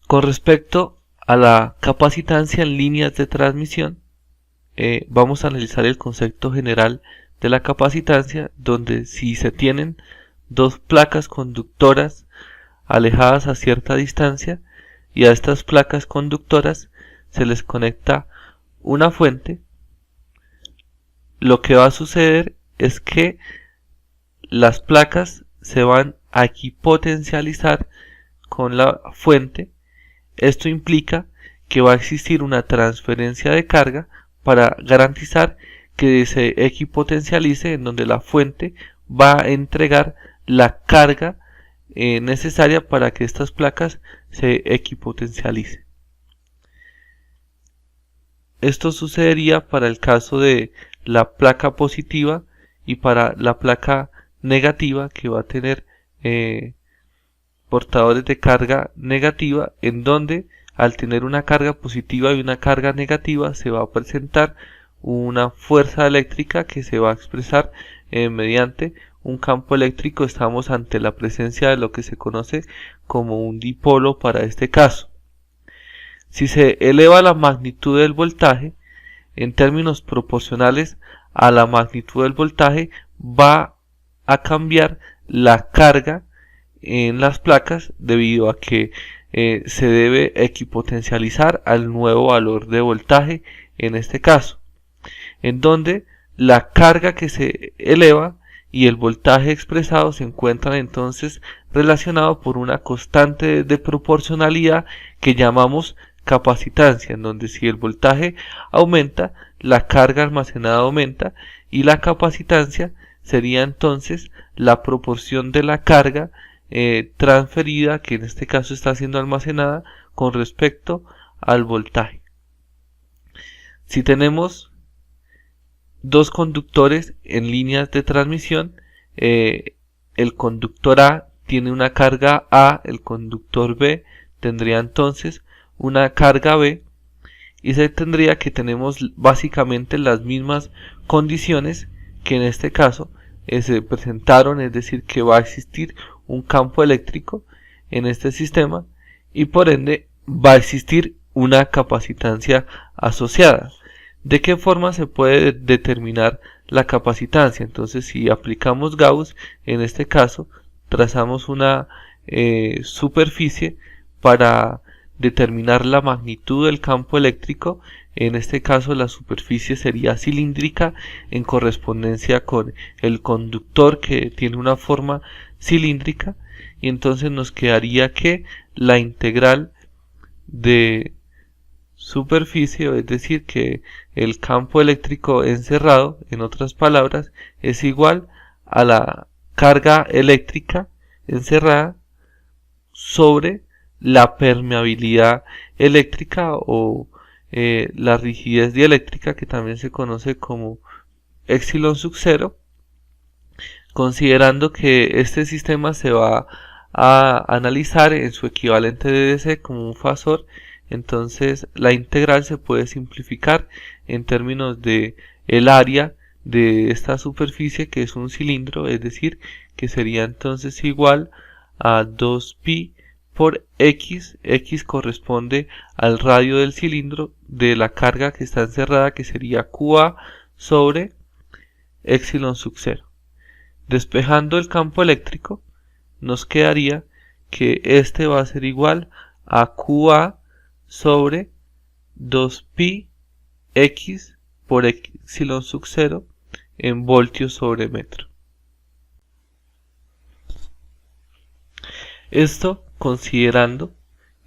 Con respecto a la capacitancia en líneas de transmisión, vamos a analizar el concepto general de la capacitancia, donde si se tienen dos placas conductoras alejadas a cierta distancia y a estas placas conductoras se les conecta una fuente, lo que va a suceder es que las placas se van a equipotencializar con la fuente. Esto implica que va a existir una transferencia de carga para garantizar que se equipotencialice, en donde la fuente va a entregar la carga necesaria para que estas placas se equipotencialicen. Esto sucedería para el caso de la placa positiva y para la placa negativa, que va a tener portadores de carga negativa, en donde al tener una carga positiva y una carga negativa se va a presentar una fuerza eléctrica que se va a expresar mediante un campo eléctrico. Estamos ante la presencia de lo que se conoce como un dipolo para este caso. Si se eleva la magnitud del voltaje, en términos proporcionales a la magnitud del voltaje, va a cambiar la carga en las placas debido a que se debe equipotencializar al nuevo valor de voltaje en este caso, en donde la carga que se eleva y el voltaje expresado se encuentran entonces relacionados por una constante de proporcionalidad que llamamos capacitancia, en donde si el voltaje aumenta, la carga almacenada aumenta, y la capacitancia sería entonces la proporción de la carga transferida, que en este caso está siendo almacenada, con respecto al voltaje. Si tenemos dos conductores en líneas de transmisión, el conductor A tiene una carga A, el conductor B tendría entonces una carga B, y se tendría que tenemos básicamente las mismas condiciones que en este caso se presentaron, es decir, que va a existir un campo eléctrico en este sistema y por ende va a existir una capacitancia asociada. ¿De qué forma se puede determinar la capacitancia? Entonces, si aplicamos Gauss, en este caso trazamos una superficie para determinar la magnitud del campo eléctrico. En este caso la superficie sería cilíndrica en correspondencia con el conductor, que tiene una forma cilíndrica, y entonces nos quedaría que la integral de superficie, es decir, que el campo eléctrico encerrado, en otras palabras, es igual a la carga eléctrica encerrada sobre la permeabilidad eléctrica o la rigidez dieléctrica, que también se conoce como epsilon sub 0, considerando que este sistema se va a analizar en su equivalente de DC como un fasor. Entonces la integral se puede simplificar en términos de el área de esta superficie, que es un cilindro, es decir, que sería entonces igual a 2pi por x. X corresponde al radio del cilindro de la carga que está encerrada, que sería QA sobre epsilon sub 0. Despejando el campo eléctrico, nos quedaría que este va a ser igual a QA sobre 2pi x por epsilon sub 0 en voltios sobre metro. Esto considerando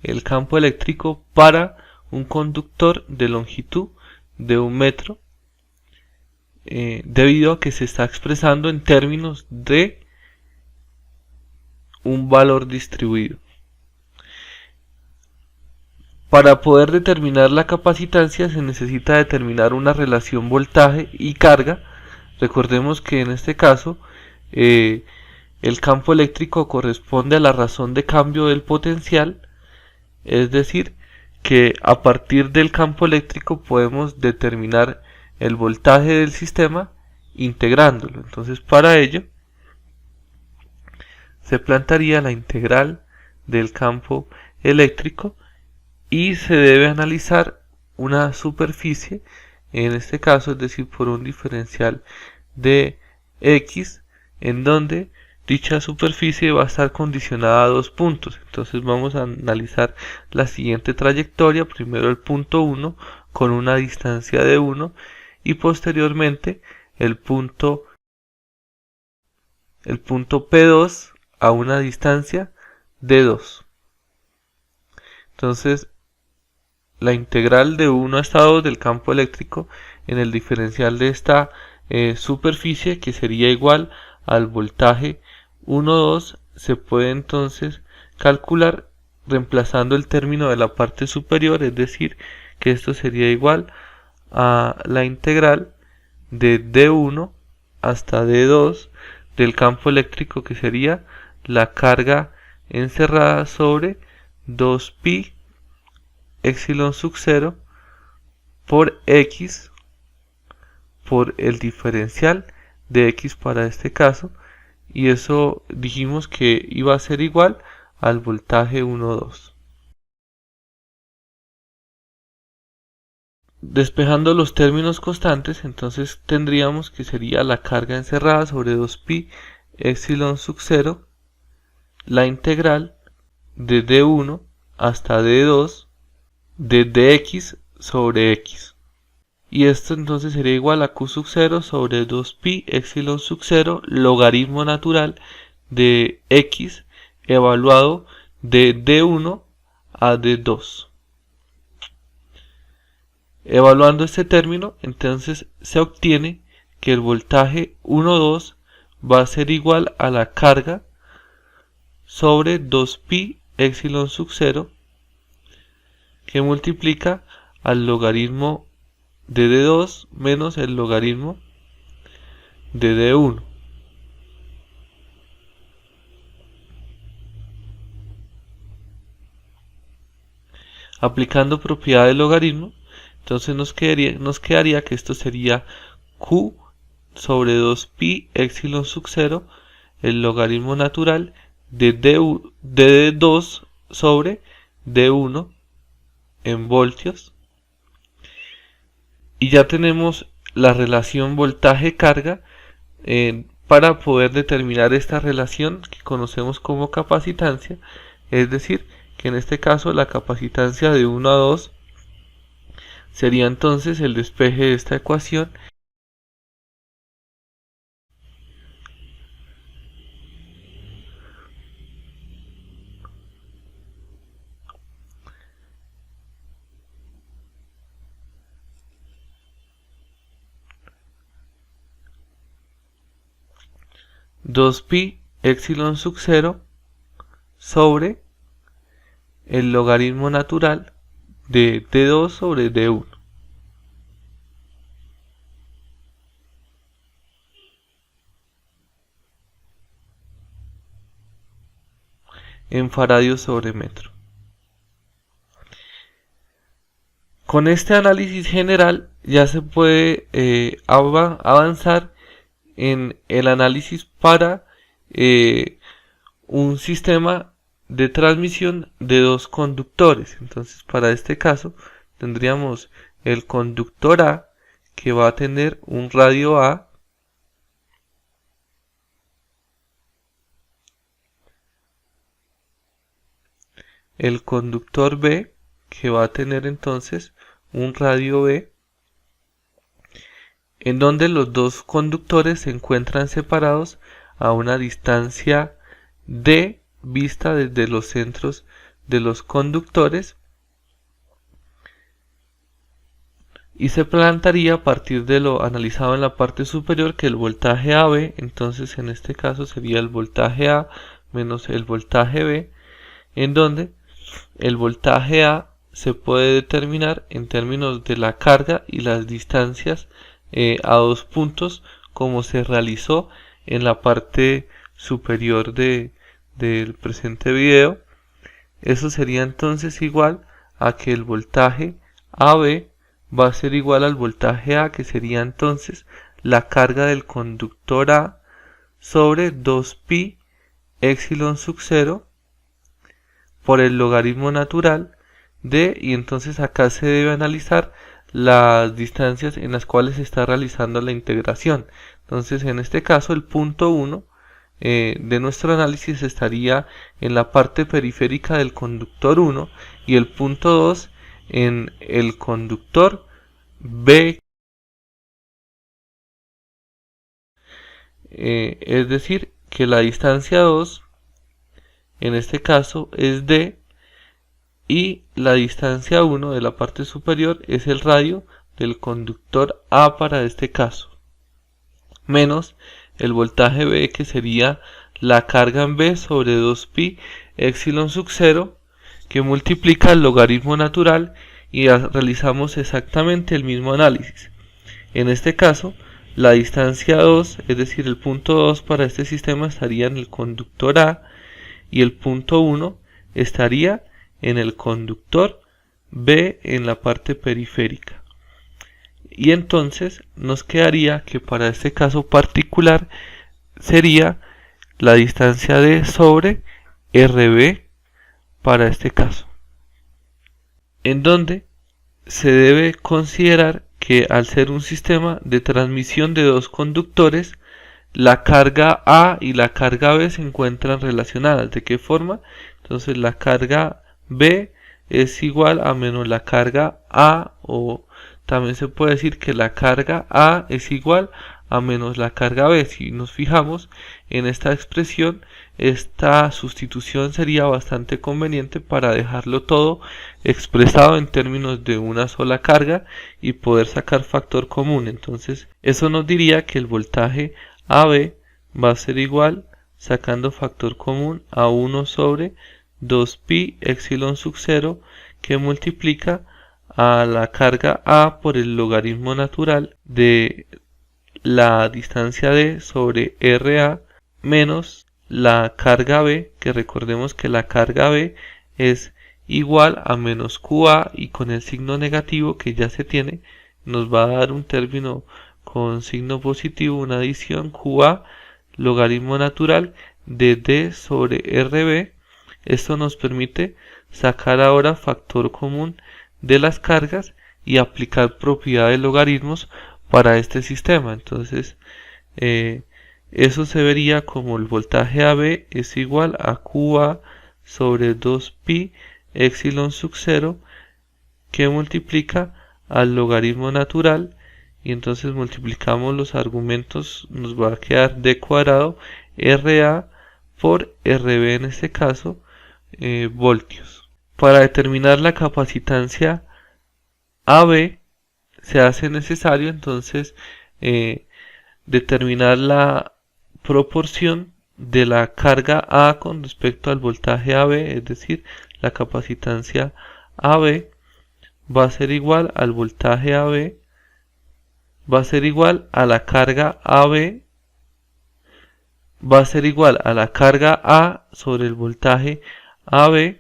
el campo eléctrico para un conductor de longitud de 1 metro, debido a que se está expresando en términos de un valor distribuido. Para poder determinar la capacitancia se necesita determinar una relación voltaje y carga. Recordemos que en este caso el campo eléctrico corresponde a la razón de cambio del potencial, es decir, que a partir del campo eléctrico podemos determinar el voltaje del sistema integrándolo. Entonces, para ello se plantearía la integral del campo eléctrico y se debe analizar una superficie, en este caso, es decir, por un diferencial de x, en donde dicha superficie va a estar condicionada a dos puntos. Entonces vamos a analizar la siguiente trayectoria: primero el punto 1 con una distancia de 1 y posteriormente el punto P2 a una distancia de 2. Entonces la integral de 1 hasta 2 del campo eléctrico en el diferencial de esta superficie, que sería igual al voltaje 1,2, se puede entonces calcular reemplazando el término de la parte superior, es decir, que esto sería igual a la integral de D1 hasta D2 del campo eléctrico, que sería la carga encerrada sobre 2pi epsilon sub 0 por x por el diferencial de x para este caso, y eso dijimos que iba a ser igual al voltaje 1,2. Despejando los términos constantes, entonces tendríamos que sería la carga encerrada sobre 2pi epsilon sub 0, la integral de d1 hasta d2 de dx sobre x. Y esto entonces sería igual a q sub 0 sobre 2pi epsilon sub 0 logaritmo natural de x evaluado de d1 a d2. Evaluando este término, entonces se obtiene que el voltaje 1,2 va a ser igual a la carga sobre 2pi epsilon sub 0, que multiplica al logaritmo de d2 menos el logaritmo de d1. Aplicando propiedad del logaritmo, entonces nos quedaría que esto sería q sobre 2pi epsilon sub 0, el logaritmo natural de d2 sobre d1 en voltios. Y ya tenemos la relación voltaje-carga para poder determinar esta relación que conocemos como capacitancia, es decir, que en este caso la capacitancia de 1 a 2 sería entonces el despeje de esta ecuación, dos pi epsilon sub 0 sobre el logaritmo natural de d2 sobre d1. En faradios sobre metro. Con este análisis general ya se puede avanzar en el análisis para un sistema de transmisión de dos conductores. Entonces, para este caso tendríamos el conductor A, que va a tener un radio A, el conductor B, que va a tener entonces un radio B, en donde los dos conductores se encuentran separados a una distancia d vista desde los centros de los conductores, y se plantearía a partir de lo analizado en la parte superior que el voltaje AB, entonces en este caso sería el voltaje A menos el voltaje B, en donde el voltaje A se puede determinar en términos de la carga y las distancias a dos puntos, como se realizó en la parte superior del presente video. Eso sería entonces igual a que el voltaje AB va a ser igual al voltaje A, que sería entonces la carga del conductor A sobre 2pi epsilon sub 0 por el logaritmo natural D, y entonces acá se debe analizar las distancias en las cuales se está realizando la integración. Entonces en este caso el punto 1 de nuestro análisis estaría en la parte periférica del conductor 1 y el punto 2 en el conductor B, es decir, que la distancia 2 en este caso es D y la distancia 1 de la parte superior es el radio del conductor A para este caso, menos el voltaje B, que sería la carga en B sobre 2pi epsilon sub 0, que multiplica el logaritmo natural, y realizamos exactamente el mismo análisis. En este caso, la distancia 2, es decir, el punto 2 para este sistema estaría en el conductor A y el punto 1 estaría en el conductor B en la parte periférica. Y entonces nos quedaría que para este caso particular sería la distancia D sobre RB para este caso, en donde se debe considerar que al ser un sistema de transmisión de dos conductores, la carga A y la carga B se encuentran relacionadas. ¿De qué forma? Entonces la carga B es igual a menos la carga A, o también se puede decir que la carga A es igual a menos la carga B. Si nos fijamos en esta expresión, esta sustitución sería bastante conveniente para dejarlo todo expresado en términos de una sola carga y poder sacar factor común. Entonces eso nos diría que el voltaje AB va a ser igual, sacando factor común, a 1 sobre 2pi epsilon sub 0, que multiplica a la carga A por el logaritmo natural de la distancia D sobre RA menos la carga B, que recordemos que la carga B es igual a menos QA, y con el signo negativo que ya se tiene nos va a dar un término con signo positivo, una adición QA logaritmo natural de D sobre RB. Esto nos permite sacar ahora factor común de las cargas y aplicar propiedades de logaritmos para este sistema. Entonces eso se vería como el voltaje AB es igual a QA sobre 2pi epsilon sub 0, que multiplica al logaritmo natural, y entonces multiplicamos los argumentos, nos va a quedar D cuadrado RA por RB, en este caso voltios. Para determinar la capacitancia AB se hace necesario entonces determinar la proporción de la carga A con respecto al voltaje AB, es decir, la capacitancia AB va a ser igual al voltaje AB, va a ser igual a la carga AB, va a ser igual a la carga A sobre el voltaje AB,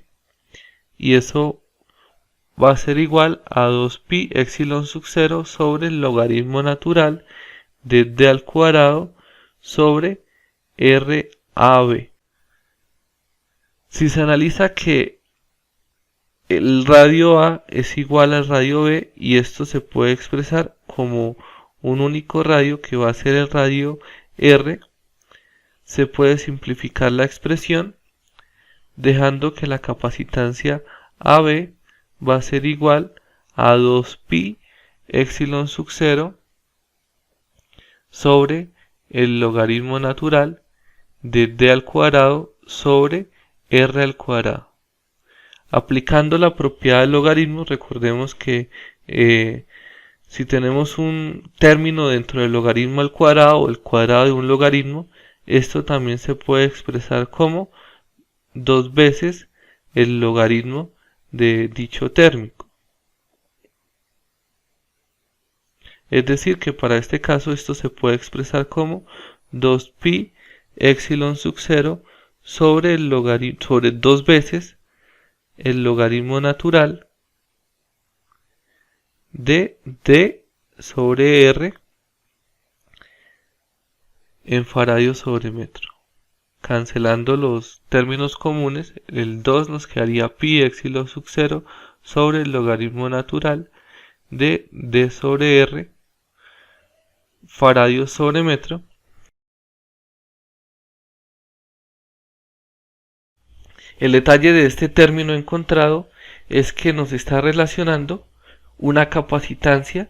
y eso va a ser igual a 2pi epsilon sub 0 sobre el logaritmo natural de D al cuadrado sobre RAB. Si se analiza que el radio A es igual al radio B, y esto se puede expresar como un único radio que va a ser el radio R, se puede simplificar la expresión dejando que la capacitancia AB va a ser igual a 2pi epsilon sub 0 sobre el logaritmo natural de D al cuadrado sobre R al cuadrado. Aplicando la propiedad del logaritmo, recordemos que si tenemos un término dentro del logaritmo al cuadrado o el cuadrado de un logaritmo, esto también se puede expresar como 2 veces el logaritmo de dicho término. Es decir, que para este caso esto se puede expresar como 2pi epsilon sub 0 sobre el logaritmo, sobre 2 veces el logaritmo natural de D sobre R en faradio sobre metro. cancelando los términos comunes, el 2 nos quedaría pi epsilon sub 0 sobre el logaritmo natural de d sobre r faradios sobre metro. El detalle de este término encontrado es que nos está relacionando una capacitancia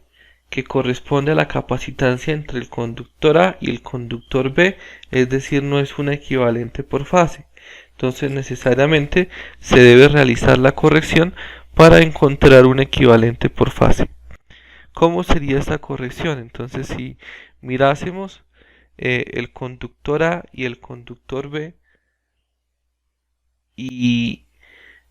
que corresponde a la capacitancia entre el conductor A y el conductor B, es decir, no es un equivalente por fase. Entonces necesariamente se debe realizar la corrección para encontrar un equivalente por fase. ¿Cómo sería esta corrección? Entonces si mirásemos el conductor A y el conductor B y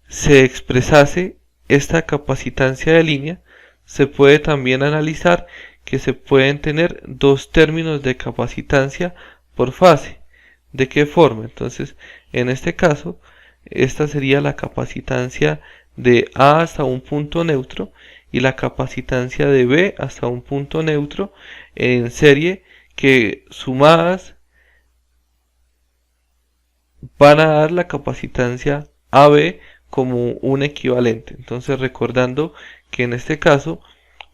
se expresase esta capacitancia de línea, se puede también analizar que se pueden tener dos términos de capacitancia por fase. ¿De qué forma? Entonces, en este caso, esta sería la capacitancia de A hasta un punto neutro y la capacitancia de B hasta un punto neutro en serie, que sumadas van a dar la capacitancia AB como un equivalente. Entonces, recordando que en este caso,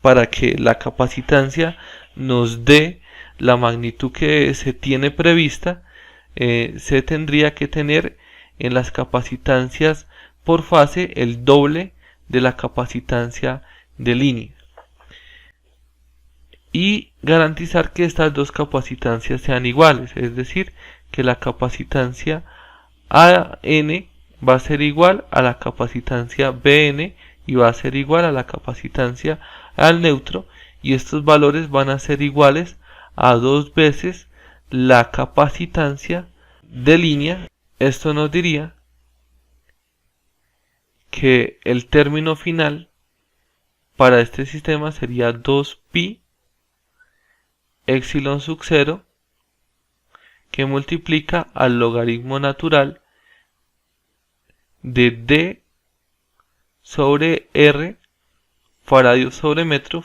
para que la capacitancia nos dé la magnitud que se tiene prevista, se tendría que tener en las capacitancias por fase el doble de la capacitancia de línea y garantizar que estas dos capacitancias sean iguales, es decir, que la capacitancia AN va a ser igual a la capacitancia BN y va a ser igual a la capacitancia al neutro, y estos valores van a ser iguales a 2 veces la capacitancia de línea. Esto nos diría que el término final para este sistema sería 2pi epsilon sub 0 que multiplica al logaritmo natural de d sobre r faradios sobre metro